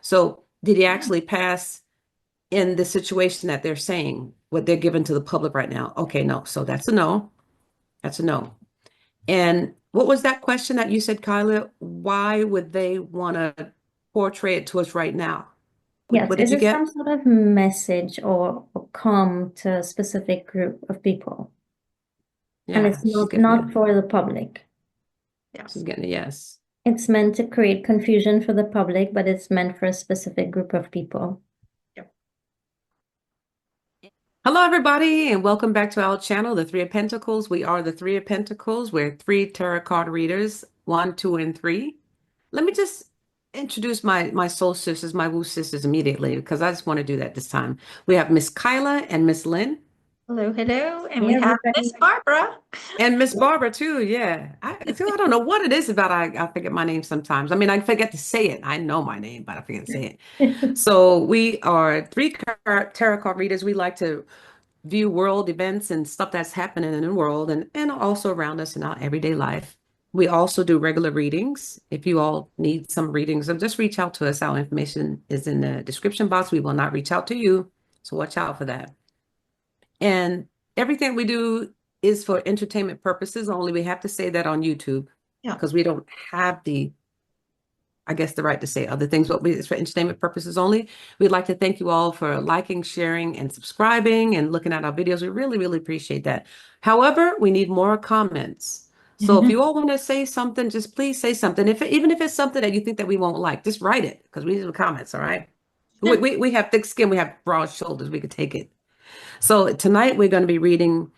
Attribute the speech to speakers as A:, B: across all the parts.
A: So did he actually pass in the situation that they're saying, what they're giving to the public right now? Okay, no. So that's a no. That's a no. And what was that question that you said, Kyla? Why would they want to portray it to us right now?
B: Yes,
A: What did
B: is
A: you
B: it some
A: get?
B: sort of message or calm to a specific group of people? And
A: Yeah,
B: it's
A: she's getting
B: not
A: it.
B: for the public.
C: Yeah.
A: She's getting a yes.
B: It's meant to create confusion for the public, but it's meant for a specific group of people.
C: Yep.
A: Hello, everybody, and welcome back to our channel, The Three of Pentacles. We are the Three of Pentacles. We're three tarot card readers, one, two, and three. Let me just introduce my soul sisters, my woo sisters immediately, because I just want to do that this time. We have Miss Kyla and Miss Lynn.
C: Hello, hello. And
B: Hey,
C: we have Miss
B: everybody.
C: Barbara.
A: And Miss Barbara too, yeah. I don't know what it is about I forget my name sometimes. I mean, I forget to say it. I know my name, but I forget to say it. So we are tarot card readers. We like to view world events and stuff that's happening in the world and also around us in our everyday life. We also do regular readings. If you all need some readings, so just reach out to us. Our information is in the description box. We will not reach out to you, so watch out for that. And everything we do is for entertainment purposes only. We have to say that on YouTube
C: Yeah.
A: because we don't have I guess, the right to say other things, but it's for entertainment purposes only. We'd like to thank you all for liking, sharing, and subscribing and looking at our videos. We really, really appreciate that. However, we need more comments. So if you all want to say something, just please say something. Even if it's something that you think that we won't like, just write it because we need the comments, all right? We have thick skin, we have broad shoulders, we could take it. So tonight we're going to be reading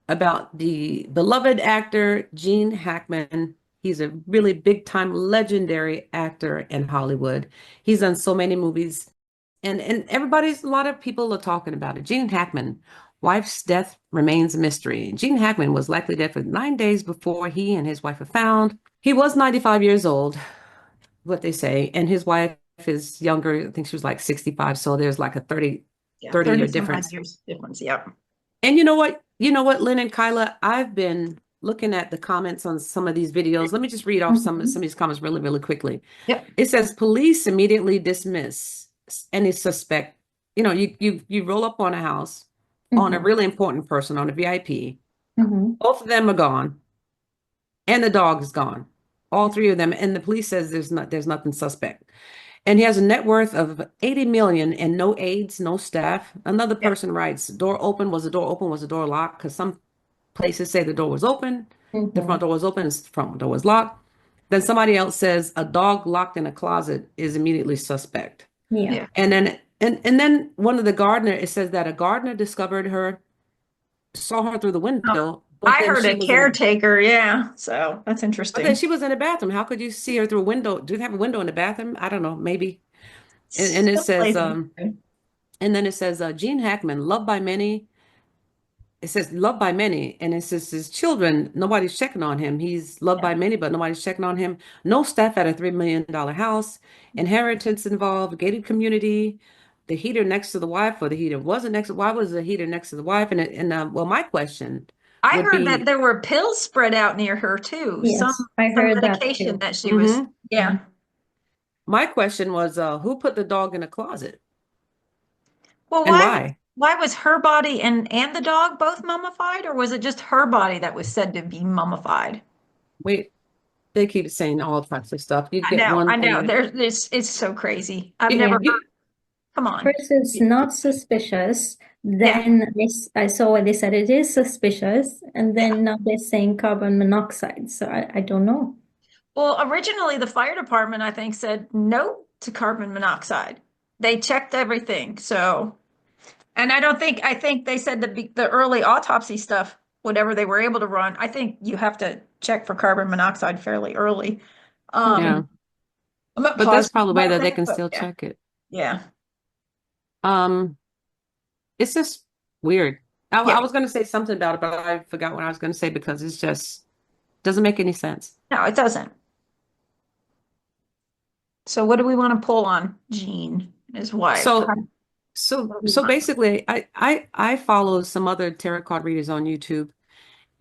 A: about the beloved actor Gene Hackman. He's a really big time legendary actor in Hollywood. He's done so many movies and a lot of people are talking about it. Gene Hackman, wife's death remains a mystery. Gene Hackman was likely dead for 9 days before he and his wife were found. He was 95 years old, what they say, and his wife is younger. I think she was like 65. So there's like a
C: Yeah,
A: 30-year
C: 30 some odd
A: difference.
C: years difference. Yep.
A: And you know what? You know what, Lynn and Kyla? I've been looking at the comments on some of these videos. Let me just read off some of these comments really, really quickly.
C: Yep.
A: It says police immediately dismiss any suspect. You know, you roll up on a house on a
B: Mhm.
A: really important person, on a VIP.
B: Mhm.
A: Both of them are gone, and the dog is gone. All three of them, and the police says there's nothing suspect. And he has a net worth of 80 million and no aides, no staff. Another
C: Yep.
A: person writes, door open, was the door open, was the door locked? Because some places say the door was open, the front
B: Mhm.
A: door was open, the front door was locked. Then somebody else says a dog locked in a closet is immediately suspect.
B: Yeah.
C: Yeah.
A: And then one of the gardener, it says that a gardener discovered her, saw her through the
C: Oh,
A: window,
C: I heard a caretaker. Yeah. So that's
A: but then
C: interesting.
A: she was in a bathroom. How could you see her through a window? Do they have a window in the bathroom? I don't know, maybe. And it
C: Some
A: says,
C: places.
A: and then it says, Gene Hackman, loved by many. It says loved by many, and it says his children, nobody's checking on him. He's loved
C: Yeah.
A: by many, but nobody's checking on him. No staff at a $3 million house, inheritance involved, gated community, the heater next to the wife, or the heater wasn't next to, why was the heater next to the wife? Well, my question
C: I
A: would
C: heard that
A: be,
C: there were pills spread out near her too.
B: Yes, I
C: Some
B: heard that
C: medication
B: too.
C: that she was.
A: mhm.
C: Yeah.
A: My question was, who put the dog in a closet
C: Well,
A: and why?
C: why was her body and the dog both mummified, or was it just her body that was said to be mummified?
A: Wait, they keep saying all types of stuff. You get one
C: I know.
A: thing,
C: There's it's so crazy. I've
A: you,
C: never
B: Yeah.
C: heard.
A: you,
C: Come on.
B: First, it's not suspicious.
C: Yeah,
B: Then I saw what they said it is suspicious. And
C: yeah.
B: then now they're saying carbon monoxide. So I don't know.
C: Well, originally the fire department, I think, said no to carbon monoxide. They checked everything. So, and I think they said the early autopsy stuff, whatever they were able to run, I think you have to check for carbon monoxide fairly early.
B: Okay.
A: yeah,
C: Um, I'm not
A: but that's
C: positive
A: probably the way
C: about
A: that they
C: that,
A: can
C: but
A: still
C: yeah,
A: check it.
C: yeah,
A: Um, It's just weird. I
C: yeah.
A: was going to say something about it, but I forgot what I was going to say because it's just doesn't make any sense.
C: No, it doesn't. So what do we want to pull on Jean, his wife?
A: So, so,
C: What do we
A: so
C: want?
A: basically, I follow some other tarot card readers on YouTube,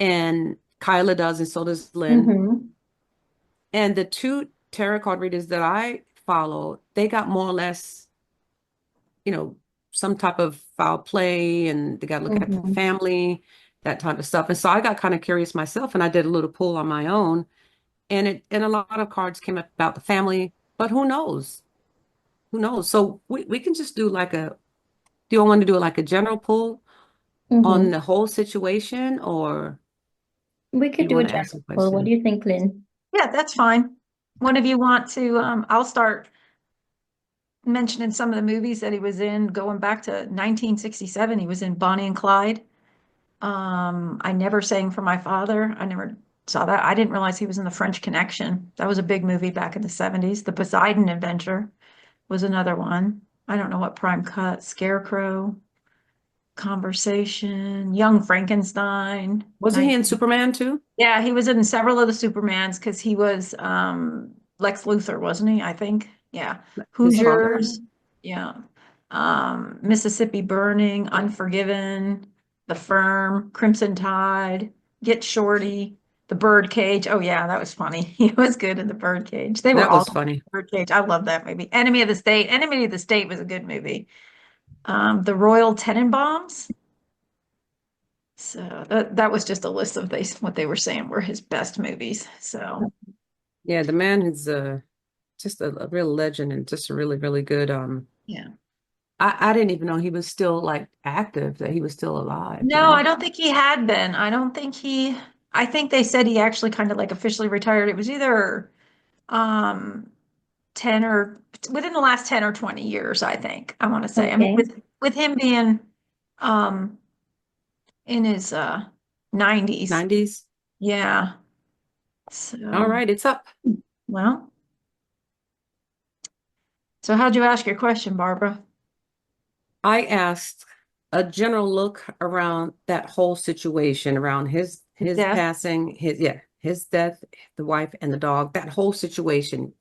A: and Kyla does, and so does Lynn.
B: Mm-hmm.
A: And the two tarot card readers that I follow, they got more or less, some type of foul play, and they got to look at the
B: Mm-hmm.
A: family, that type of stuff. And so I got kind of curious myself, and I did a little pull on my own, and a lot of cards came up about the family, but who knows? Who knows? So we can just do like do you want to do like a general pull on
B: Mm-hmm.
A: the whole situation, or
B: We
A: do
B: could
A: you
B: do a
A: want to ask
B: general
A: some
B: poll. What do
A: questions?
B: you think, Lynn?
C: Yeah, that's fine. One of you want to, I'll start mentioning some of the movies that he was in, going back to 1967. He was in Bonnie and Clyde. I Never Sang for My Father. I never saw that. I didn't realize he was in The French Connection. That was a big movie back in the 70s. The Poseidon Adventure was another one. I don't know what prime cut. Scarecrow, Conversation, Young Frankenstein.
A: Wasn't he in Superman too?
C: Yeah, he was in several of the Supermans because he was Lex Luthor, wasn't he? I think. Yeah.
A: His father?
C: Hoosiers. Yeah. Mississippi Burning, Unforgiven, The Firm, Crimson Tide, Get Shorty, The Birdcage. Oh yeah, that was funny. He was good in The Birdcage. They were
A: That was
C: all
A: funny.
C: Birdcage. I love that movie. Enemy of the State. Enemy of the State was a good movie. The Royal Tenenbaums. So that was just a list of what they were saying were his best movies. So
A: Yeah, the man is just a real legend, and just a really, really good.
C: yeah.
A: I didn't even know he was still like active, that he was still alive,
C: No, I don't think he had been. I think they said he actually kind of like officially retired. It was either um 10 or within the last 10 or 20 years, I think. I want to say. I mean,
B: Okay.
C: with him being um in his 90s.
A: 90s.
C: Yeah.
A: All
C: So,
A: right, it's up.
C: well, so how'd you ask your question, Barbara?
A: I asked a general look around that whole situation, around his
C: Death.
A: passing, his death, the wife and the dog, that whole situation.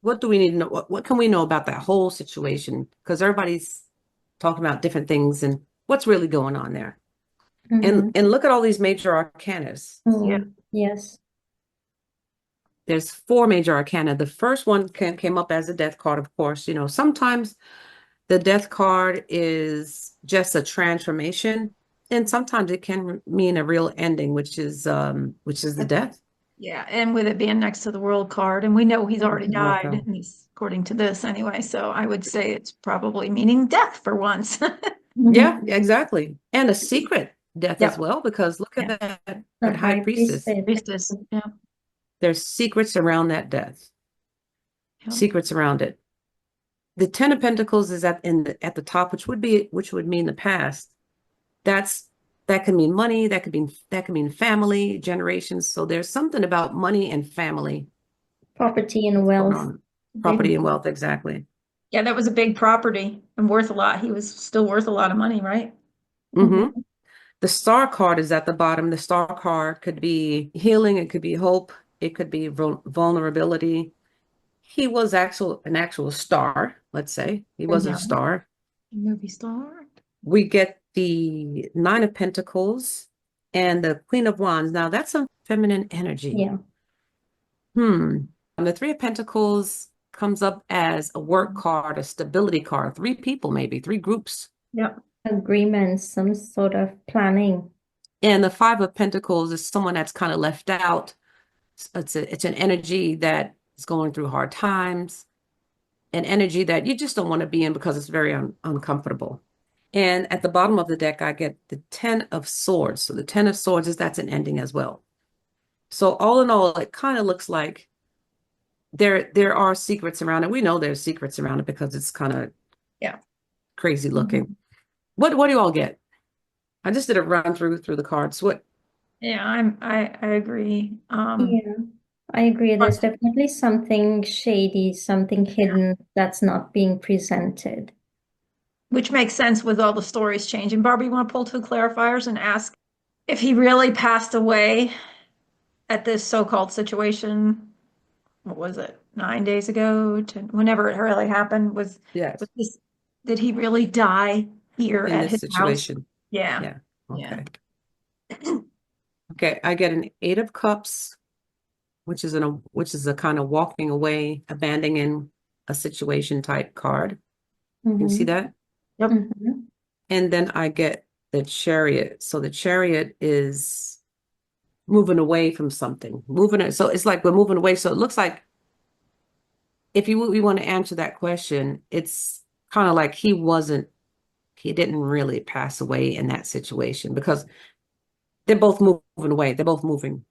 A: What do we need to know? What can we know about that whole situation? Because everybody's talking about different things, and what's really going on there.
B: Mm-hmm.
A: And look at all these major arcanas.
C: Yeah.
B: Mm. Yes.
A: There's four major arcana. The first one came up as a death card, of course. Sometimes the death card is just a transformation, and sometimes it can mean a real ending, which is the death.
C: Yeah, and with it being next to the world card, and we know he's already
A: World
C: died,
A: card.
C: at least according to this anyway. So I would say it's probably meaning death for once.
A: Yeah,
B: Mm-hmm.
A: exactly. And a secret death as
C: Yep.
A: well, because look at
B: Yeah.
A: that
B: The
A: high
B: high
A: priestess.
B: priestess.
C: Priestess. Yeah.
A: There's secrets around that death,
C: Yeah.
A: secrets around it. The Ten of Pentacles is at the top, which would mean the past. That's that could mean money, that could mean family, generations. So there's something about money and family
B: Property and
A: going
B: wealth.
A: on. Property
B: Big.
A: and wealth, exactly.
C: Yeah, that was a big property and worth a lot. He was still worth a lot of money, right?
A: Hmm.
B: Mm-hmm.
A: The star card is at the bottom. The star card could be healing, it could be hope, it could be vulnerability. He was an actual star, let's say. He was a
C: Yeah.
A: star.
C: Movie star.
A: We get the Nine of Pentacles and the Queen of Wands. Now that's some feminine energy.
B: Yeah.
A: And the Three of Pentacles comes up as a work card, a stability card, three people, maybe three groups.
C: Yep.
B: Agreements, some sort of planning.
A: And the Five of Pentacles is someone that's kind of left out. It's an energy that is going through hard times, an energy that you just don't want to be in because it's very uncomfortable. And at the bottom of the deck, I get the Ten of Swords. So the Ten of Swords that's an ending as well. So all in all, it kind of looks like there are secrets around it. We know there's secrets around it because it's kind of
C: Yeah.
A: crazy
B: Mm-hmm.
A: looking. What do you all get? I just did a run through the cards. What?
C: Yeah, I agree.
B: Yeah, I agree. There's definitely something shady, something hidden that's not being presented.
C: Which makes sense with all the stories changing. Barbie, you want to pull two clarifiers and ask if he really passed away at this so-called situation? What was it? 9 days ago, whenever it really happened,
A: Yes,
C: was this, did he really die here
A: in
C: at
A: this
C: his house?
A: situation.
C: Yeah.
A: Yeah.
C: Yeah.
A: Okay. Okay. I get an Eight of Cups, which is a kind of walking away, abandoning, a situation type card. Can you see
B: Mm-hmm.
A: that?
C: Yep.
B: Mm-hmm.
A: And then I get the Chariot. So the Chariot is moving away from something, moving it. So it's like we're moving away. So it looks like if we want to answer that question, it's kind of like he didn't really pass away in that situation because they're both moving away. They're both moving.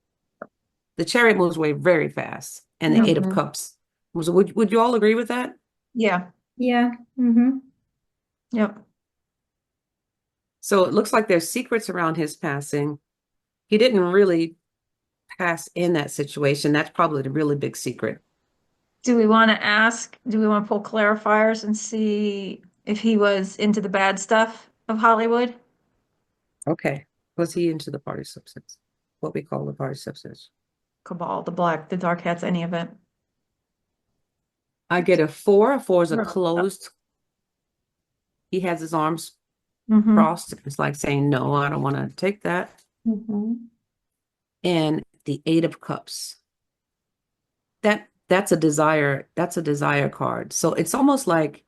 A: The Chariot moves away very fast, and the Eight of
B: Mm-hmm.
A: Cups. Would you all agree with that?
C: Yeah.
B: Yeah. Mm-hmm.
C: Yep.
A: So it looks like there's secrets around his passing. He didn't really pass in that situation. That's probably the really big secret.
C: Do we want to ask, do we want to pull clarifiers and see if he was into the bad stuff of Hollywood?
A: Okay. Was he into the party substance? What we call the party substance?
C: Cabal, the black, the dark hats, any of it.
A: I get a 4. A 4 is a
C: Sure.
A: closed. He has his arms
C: Mm-hmm.
A: crossed. It's like saying, no, I don't want to take that.
B: Mm-hmm.
A: And the Eight of Cups. That's a desire card. So it's almost like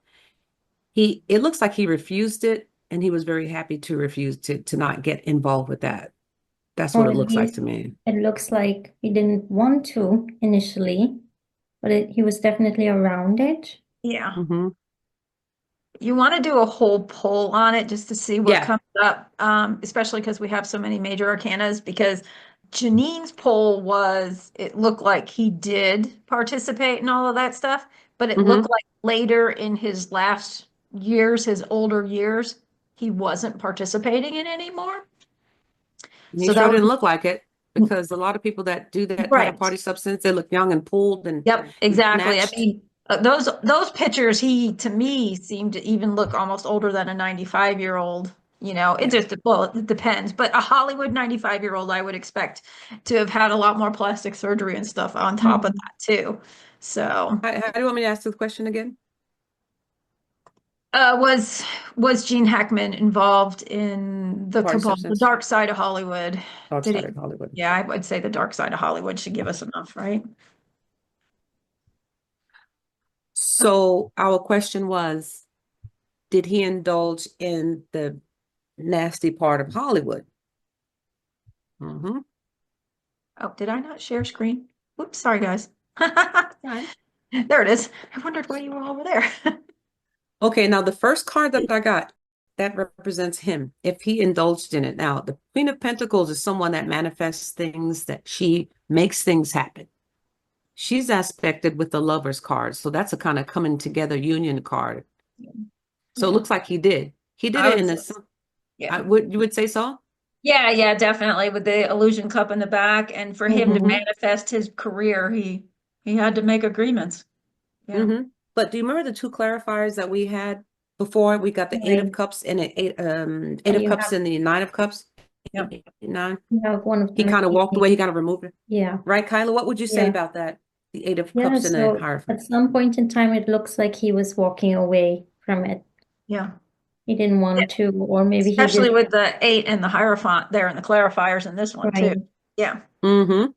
A: it looks like he refused it and he was very happy to refuse to not get involved with that. That's what
B: Or
A: it
B: at
A: looks like
B: least
A: to me.
B: it looks like he didn't want to initially, but he was definitely around it.
C: Yeah.
A: Hmm.
C: You want to do a whole poll on it just to see what
A: Yeah.
C: comes up, especially because we have so many major arcanas. Because Janine's poll was, it looked like he did participate in all of that stuff, but it looked
A: Hmm.
C: like later in his last years, his older years, he wasn't participating in anymore.
A: He
C: So
A: sure
C: that
A: didn't
C: was
A: look like it because a lot of people that do that type of
C: right.
A: party substance, they look young and pulled and
C: Yep, exactly. I
A: snatched.
C: mean, those pictures, he to me seemed to even look almost older than a 95-year-old. It
A: Yeah.
C: just well, it depends. But a Hollywood 95-year-old, I would expect to have had a lot more plastic surgery and stuff on top of
B: Mhm.
C: that too. So,
A: How do you want me to ask the question again?
C: was Gene Hackman involved in the
A: Party
C: cabal, the
A: substance,
C: dark side of Hollywood? Did
A: outside
C: he?
A: of Hollywood.
C: Yeah, I would say the dark side of Hollywood should give us enough, right?
A: So our question was, did he indulge in the nasty part of Hollywood? Hmm.
C: Oh, did I not share screen? Whoops, sorry guys.
A: Right.
C: There it is. I wondered why you were over there.
A: Okay, now the first card that I got, that represents him, if he indulged in it. Now, the Queen of Pentacles is someone that manifests things, that she makes things happen. She's aspected with the Lover's card. So that's a kind of coming together union card. So it
C: Yeah,
A: looks like he did. He did
C: I
A: it
C: would
A: in
C: say,
A: this.
C: yeah.
A: You would say so?
C: Yeah, definitely with the illusion cup in the back. And for him to
B: Mhm.
A: Mm-hmm.
C: manifest his career, he had to make agreements. Yeah.
A: Mm-hmm. But do you remember the two clarifiers that we had before? We got the Eight of
B: Right.
A: Cups and the Eight
B: And
A: of Cups and the Nine of Cups.
C: Yep.
A: Nine.
B: you have one of
A: He
B: them
A: kind of walked away. He
B: escaping.
A: kind of removed it.
B: Yeah.
A: Right, Kyla? What would you say
B: Yeah.
A: about that? The Eight of
B: Yeah.
A: Cups and the
B: So
A: Hierophant.
B: at some point in time, it looks like he was walking away from it.
C: Yeah.
B: He didn't want to, or maybe he
C: Especially
B: did.
C: with the 8 and the Hierophant there and the clarifiers in this one too.
B: Right.
C: Yeah.
A: Mm-hmm.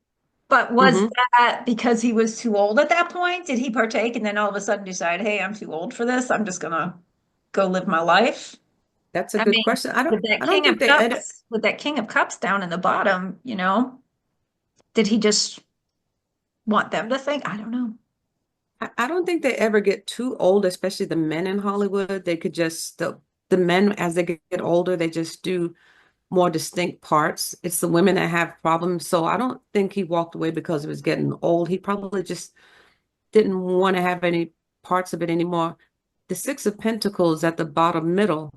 C: But was
A: Mm-hmm.
C: that because he was too old at that point? Did he partake and then all of a sudden decide, hey, I'm too old for this. I'm just gonna go live my life?
A: That's a
C: I
A: good
C: mean,
A: question.
C: with that
A: I don't
C: King
A: think
C: of
A: they edit.
C: Cups, with that King of Cups down in the bottom, did he just want them to think? I don't know.
A: I don't think they ever get too old, especially the men in Hollywood. They could just the men as they get older, they just do more distinct parts. It's the women that have problems. So I don't think he walked away because he was getting old. He probably just didn't want to have any parts of it anymore. The Six of Pentacles at the bottom middle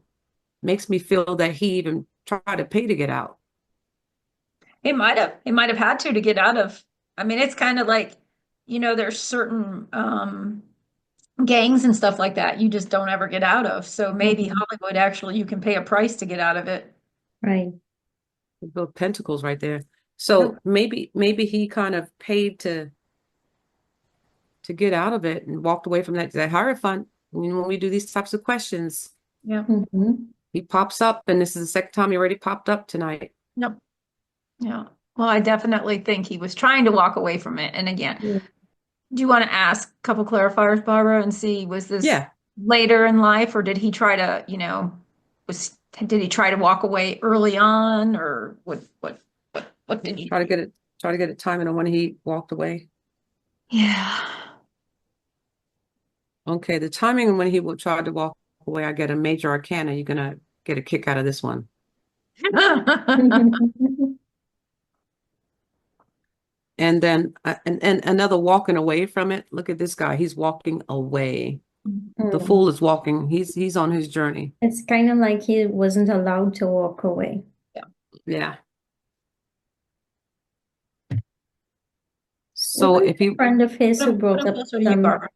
A: makes me feel that he even tried to pay to get out.
C: He might have. He might have had to get out of. I mean, it's kind of like, there's certain gangs and stuff like that you just don't ever get out of. So maybe
B: Mhm.
C: Hollywood actually you can pay a price to get out of it.
B: Right.
A: The Pentacles right there.
C: Yep.
A: So maybe he kind of paid to get out of it and walked away from that Hierophant. When we do these types of questions,
C: Yeah.
B: Mhm.
A: he pops up, and this is the second time he already popped up tonight.
C: Yep. Yeah. Well, I definitely think he was trying to walk away from it. And again,
B: Yeah.
C: Do you want to ask a couple clarifiers, Barbara, and see, was this
A: Yeah,
C: later in life, or did he try to, did he try to walk away early on, or what did he
A: try to
C: do?
A: get it timing on when he walked away.
C: Yeah.
A: Okay, the timing on when he will try to walk away, I get a major arcana. You're gonna get a kick out of this one. And then and another walking away from it. Look at this guy. He's walking away. The
B: Mm.
A: fool is walking. He's on his journey.
B: It's kind of like he wasn't allowed to walk away.
C: Yeah.
A: Yeah. So
B: Wasn't
A: if
B: there a
A: he
B: friend of his who
C: Put
B: brought
C: 'em
B: up
C: closer to you,
B: some,
C: Barbara.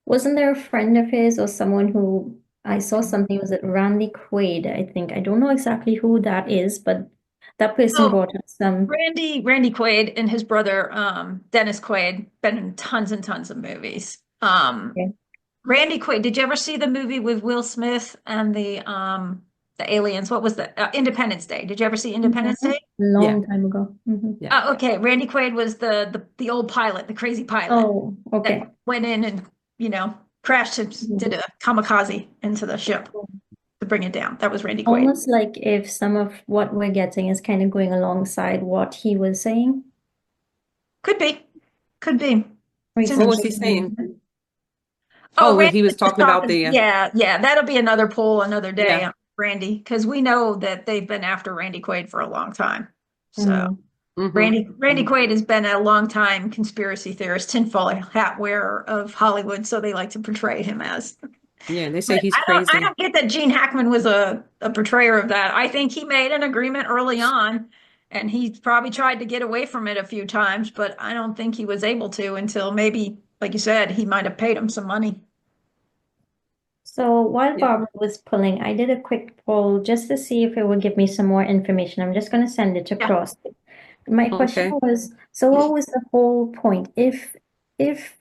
B: wasn't there a friend of his or someone who I saw something, was it Randy Quaid, I think. I don't know exactly who that is, but that person
C: Oh,
B: brought up some.
C: Randy Quaid and his brother, Dennis Quaid, been in tons and tons of movies.
B: Okay.
C: Randy Quaid, did you ever see the movie with Will Smith and the aliens? What was the Independence Day? Did you ever see Independence
B: Mhm.
C: Day?
A: yeah,
B: Long time ago.
A: yeah.
C: Okay. Randy Quaid was the old pilot, the crazy pilot
B: Oh,
C: that
B: okay.
C: went in and, crashed and did
B: Mhm.
C: a kamikaze into the ship to bring it down. That was Randy Quaid.
B: Almost like if some of what we're getting is kind of going alongside what he was saying
C: Could be. Could be. It's
A: What was
C: interesting.
A: he saying?
B: recently.
C: Oh,
A: Oh,
C: Randy
A: he was
C: was just
A: talking about
C: talking.
A: the
C: Yeah, yeah. That'll be another poll another day
A: yeah.
C: on Randy, because we know that they've been after Randy Quaid for a long time. So
B: Mm.
A: Hmm.
C: Randy Quaid has been a long time conspiracy theorist, tinfoil hat wearer of Hollywood, so they like to portray him as.
A: Yeah, they say
C: But
A: he's
C: I
A: crazy.
C: don't get that Gene Hackman was a portrayer of that. I think he made an agreement early on, and he probably tried to get away from it a few times, but I don't think he was able to until maybe, like you said, he might have paid him some money.
B: So while
A: Yeah.
B: Barbara was pulling, I did a quick poll just to see if it would give me some more information. I'm just going to send it
C: Yeah.
B: across. My question
A: Okay.
B: was, so what was the whole point? If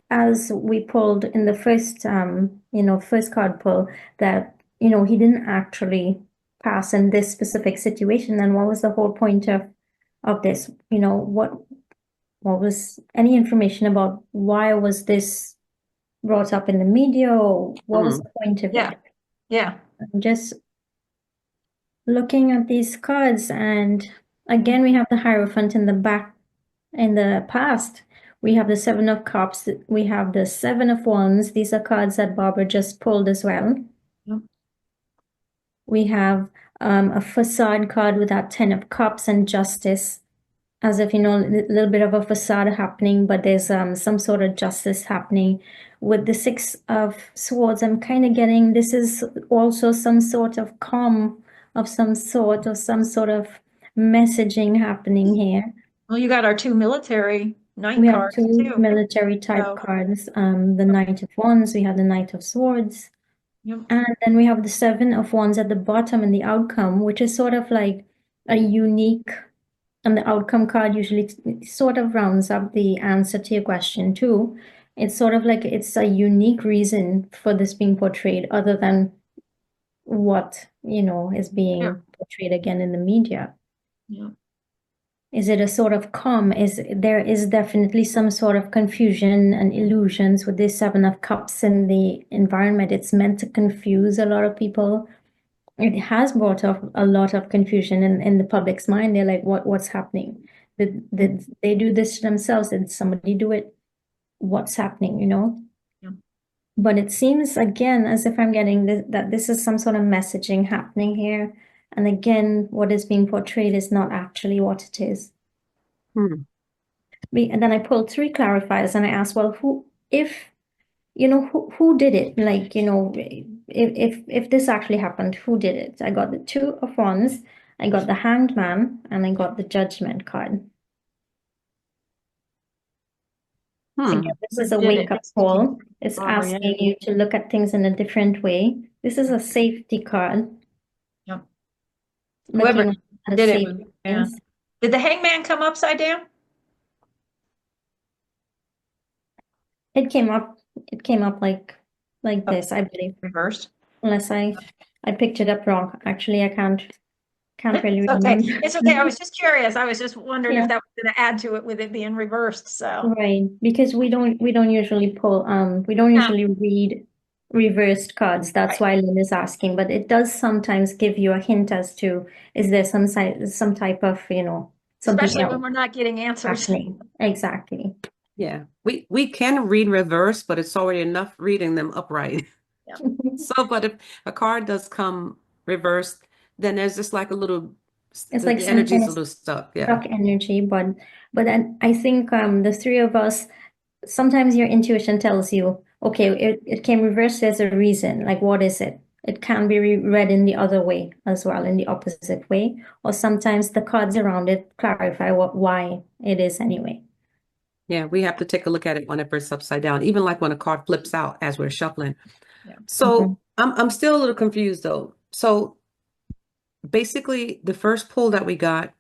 B: as we pulled in the first first card pull that, he didn't actually pass in this specific situation, then what was the whole point of this? What was any information about why was this brought up in the media, or what was
A: Hmm.
B: the point of
C: Yeah.
B: it?
C: Yeah.
B: I'm just looking at these cards, and again, we have the Hierophant in the back. In the past, we have the Seven of Cups, we have the Seven of Wands. These are cards that Barbara just pulled as well.
C: Yep.
B: We have a facade card with that Ten of Cups and Justice, as if, a little bit of a facade happening, but there's some sort of justice happening. With the Six of Swords, I'm kind of getting this is also some sort of calm of some sort, or some sort of messaging happening here.
C: Well, you got our two military knight
B: We have
C: cards
B: two
C: too.
B: military type
C: So,
B: cards, the Knight of Wands, we have the Knight of Swords,
C: yep.
B: and then we have the Seven of Wands at the bottom in the outcome, which is sort of like a unique, and the outcome card usually sort of rounds up the answer to your question too. It's sort of like it's a unique reason for this being portrayed, other than what, is
C: Sure.
B: being portrayed again in the media.
C: Yeah.
B: Is it a sort of calm? There is definitely some sort of confusion and illusions with this Seven of Cups in the environment. It's meant to confuse a lot of people. It has brought up a lot of confusion in the public's mind. They're like, what's happening? Did they do this to themselves? Did somebody do it? What's happening?
C: Yeah.
B: But it seems again as if I'm getting that this is some sort of messaging happening here. And again, what is being portrayed is not actually what it is.
A: Hmm.
B: And then I pulled three clarifiers and I asked, well, who did it? Like, if this actually happened, who did it? I got the Two of Wands, I got the Hanged Man, and I got the Judgment card. Again,
A: Hmm.
B: this is a
C: Did it
B: wake-up
C: execute
B: call. It's
C: Barbara, yeah.
B: asking you to look at things in a different way. This is a safety card,
C: Yep.
B: looking
C: Whoever
B: at a
C: did it
B: safe
C: was, yeah.
B: place.
C: Did the hangman come upside down?
B: It came up like
C: Up
B: this, I believe.
C: reversed.
B: Unless I picked it up wrong. Actually, I can't Can't really
C: It's okay.
B: remember.
C: It's okay. I was just curious. I was just wondering if
B: Yeah,
C: that was going to add to it with it being reversed. So,
B: right. Because we don't usually pull we don't
C: yeah,
B: usually read reversed cards. That's
C: right.
B: why Lynn is asking. But it does sometimes give you a hint as to is there some type of, something
C: Especially when
B: else
C: we're not getting answers.
B: happening. Exactly.
A: Yeah. We can read reverse, but it's already enough reading them upright.
C: Yeah.
A: So, but if a card does come reversed, then there's just like a little,
B: It's like
A: the
B: some kind
A: energy's a
B: of
A: little stuck. Yeah.
B: stuck energy, but then I think the three of us, sometimes your intuition tells you, okay, it came reversed, there's a reason. Like, what is it? It can be read in the other way as well, in the opposite way. Or sometimes the cards around it clarify why it is anyway.
A: Yeah. We have to take a look at it whenever it's upside down, even like when a card flips out as we're shuffling.
C: Yeah.
B: Mhm.
A: So I'm still a little confused though. So basically the first pull that we got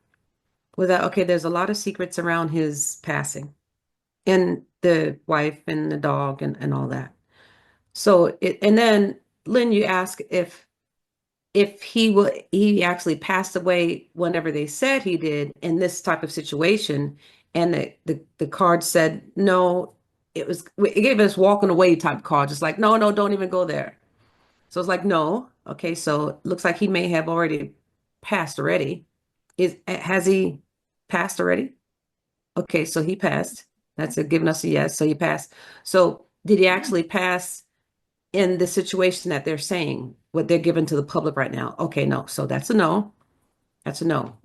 A: was that, okay, there's a lot of secrets around his passing and the wife and the dog and all that. So and then Lynn, you ask if he actually passed away whenever they said he did in this type of situation, and the card said no, it gave us walking away type card, just like no, no, don't even go there. So it's like no, okay, so it looks like he may have already passed already. Has he passed already? Okay, so he passed. That's a giving us a yes. So he passed. So did he actually pass in the situation that they're saying, what they're giving to the public right now? Okay, no. So that's a no. That's a no.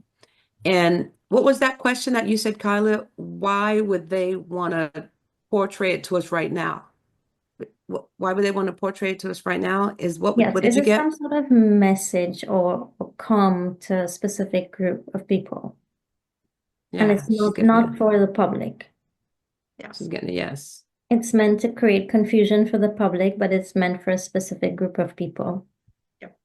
A: And what was that question that you said, Kyla? Why would they want to portray it to us right now? Why would they want to portray it to us right now?
B: Yes,
A: What did
B: is
A: you
B: it some
A: get?
B: sort of message or come to a specific group of people? And
A: Yeah,
B: it's
A: she's getting
B: not
A: a
B: for the public.
C: Yeah.
A: she's getting a yes.
B: It's meant to create confusion for the public, but it's meant for a specific group of people.
C: Yep.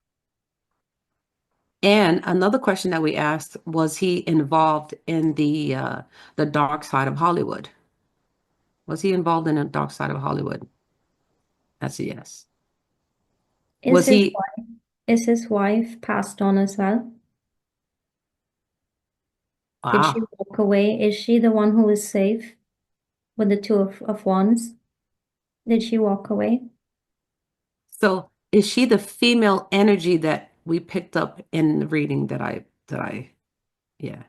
A: And another question that we asked, was he involved in the dark side of Hollywood? Was he involved in the dark side of Hollywood? That's a yes.
B: Is
A: Was
B: his
A: he?
B: wife is his wife passed on as well? Did she
A: Wow.
B: walk away? Is she the one who is safe with the two of wands? Did she walk away?
A: So is she the female energy that we picked up in the reading yeah.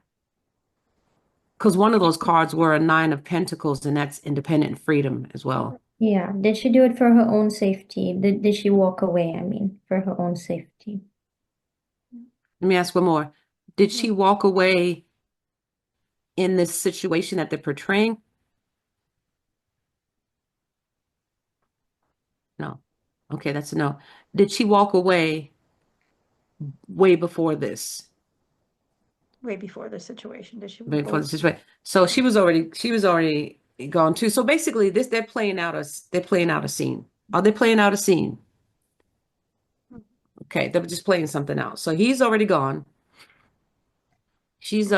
A: Because one of those cards were a nine of pentacles, and that's independent freedom as well.
B: Yeah. Did she do it for her own safety? Did she walk away? I mean, for her own safety.
A: Let me ask one more. Did she walk away in this situation that they're portraying? No. Okay, that's a no. Did she walk away way before this?
C: Way before the situation. Did she
A: Way
C: walk
A: before
C: away?
A: this situation. So she was already gone too. So basically they're playing out a scene. Are they playing out a scene? Okay, they're just playing something out. So he's already gone. She's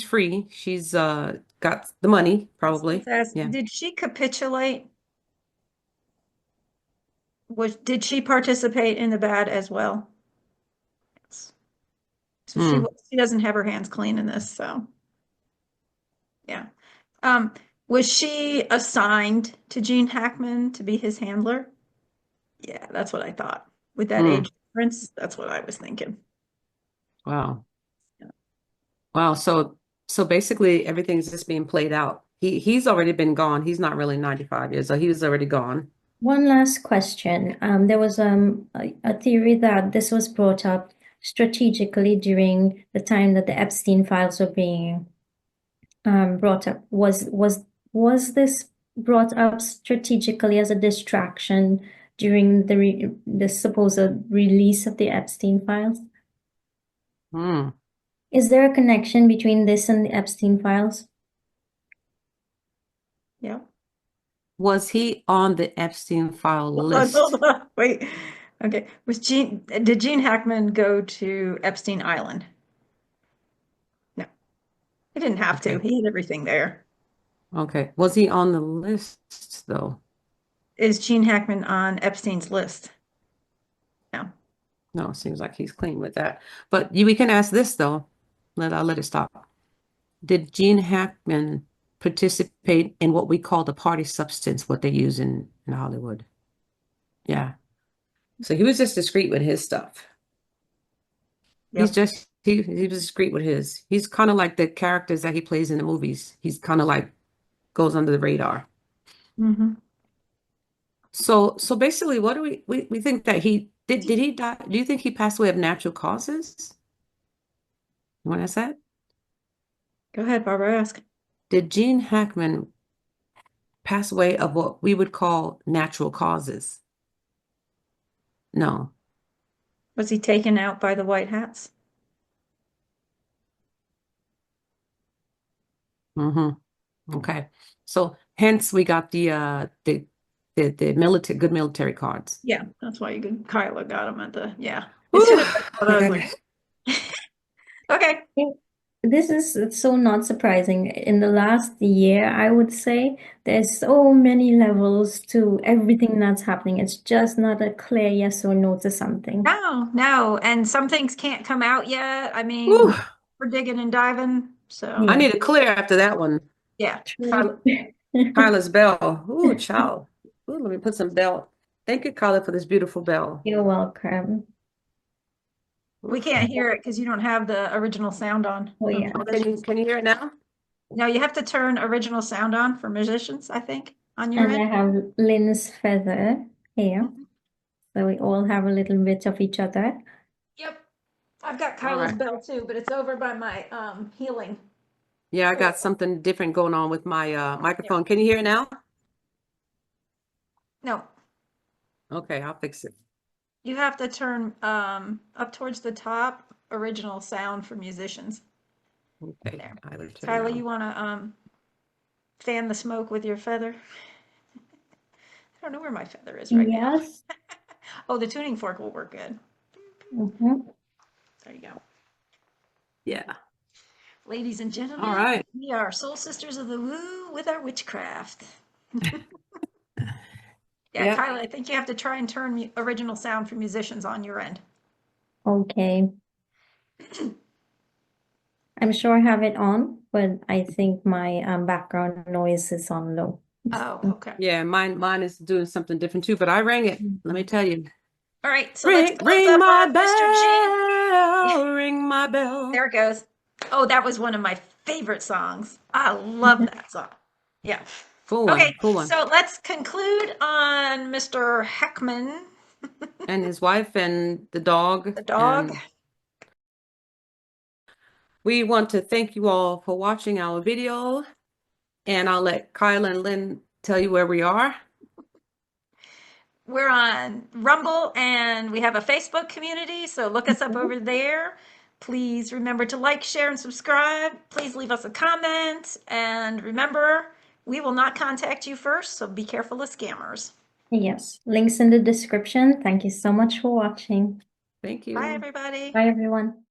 A: free. She's got the money,
C: Let's
A: probably.
C: ask,
A: Yeah.
C: did she capitulate? Did she participate in the bad as well? Yes. So
A: Hmm.
C: she doesn't have her hands clean in this, so yeah. Um, was she assigned to Gene Hackman to be his handler? Yeah, that's what I thought. With that
A: Hmm.
C: age difference, that's what I was thinking.
A: Wow.
C: Yeah.
A: Wow. So basically everything's just being played out. He's already been gone. He's not really 95 years old. He was already gone.
B: One last question. There was a theory that this was brought up strategically during the time that the Epstein files were being brought up. Was this brought up strategically as a distraction during the supposed release of the Epstein files?
A: Hmm.
B: Is there a connection between this and the Epstein files?
C: Yeah.
A: Was he on the Epstein file
C: Hold on,
A: list?
C: hold on. Wait. Okay. Did Gene Hackman go to Epstein Island? No, he didn't have to.
A: Okay.
C: He had everything there.
A: Okay. Was he on the list though?
C: Is Gene Hackman on Epstein's list? No.
A: No, it seems like he's clean with that. But we can ask this though. I'll let it stop. Did Gene Hackman participate in what we call the party substance, what they use in Hollywood? Yeah. So he was just discreet with his stuff.
C: Yep.
A: He was discreet with his. He's kind of like the characters that he plays in the movies. He's kind of like goes under the radar.
C: Mm-hmm.
A: So basically, what do we think that he did he die? Do you think he passed away of natural causes? You want to ask that?
C: Go ahead, Barbara, ask.
A: Did Gene Hackman pass away of what we would call natural causes? No.
C: Was he taken out by the white hats?
A: Mm-hmm. Okay. So hence we got the military good military cards.
C: Yeah, that's why Kaila got him at the, yeah.
A: Whew.
C: As soon as I saw that, I was like, okay.
B: This is so not surprising. In the last year, I would say there's so many levels to everything that's happening. It's just not a clear yes or no to something.
C: No. And some things can't come out yet. I mean,
A: Whew.
C: we're digging and diving. So,
A: I need a clear after that one.
C: yeah.
B: True.
A: Kyla's bell. Ooh, child. Ooh, let me put some bell. Thank you, Kyla, for this beautiful bell.
B: You're welcome.
C: We can't hear it because you don't have the original sound on.
B: Oh, yeah.
A: Can you hear it now?
C: No, you have to turn original sound on for musicians, I think, on your
B: And I
C: end.
B: have Lynn's feather here.
C: Mhm.
B: So we all have a little bit of each other.
C: Yep. I've got
A: All
C: Kyla's
A: right.
C: bell too, but it's over by my healing.
A: Yeah, I got something different going on with my microphone. Can you hear it now?
C: No,
A: Okay, I'll fix it.
C: you have to turn up towards the top, original sound for musicians.
A: Okay,
C: There.
A: Kyla, turn it
C: Kyla,
A: on.
C: you want to fan the smoke with your feather? I don't know where my feather is right now.
B: Yes.
C: Oh, the tuning fork will work good.
B: Mhm.
C: There you go.
A: Yeah.
C: Ladies and gentlemen,
A: All right.
C: we are soul sisters of the woo with our witchcraft. Yeah,
A: Yeah.
C: Kyla, I think you have to try and turn original sound for musicians on your end.
B: Okay. I'm sure I have it on, but I think my background noise is on low.
C: Oh, okay.
A: Yeah, mine is doing something different too, but I rang it. Let me tell you.
C: All right, so let's close
A: Ring
C: up
A: my
C: on Mr. Gene.
A: bell, ring my bell.
C: There it goes. Oh, that was one of my favorite songs. I love that song. Yeah.
A: Cool one,
C: Okay,
A: cool one.
C: so let's conclude on Mr. Hackman,
A: And his wife and the dog.
C: the dog.
A: And we want to thank you all for watching our video. And I'll let Kyla and Lynn tell you where we are.
C: We're on Rumble and we have a Facebook community, so look us up over there. Please remember to like, share, and subscribe. Please leave us a comment. And remember, we will not contact you first, so be careful of scammers.
B: Yes, links in the description. Thank you so much for watching.
A: Thank you.
C: Bye, everybody.
B: Bye, everyone.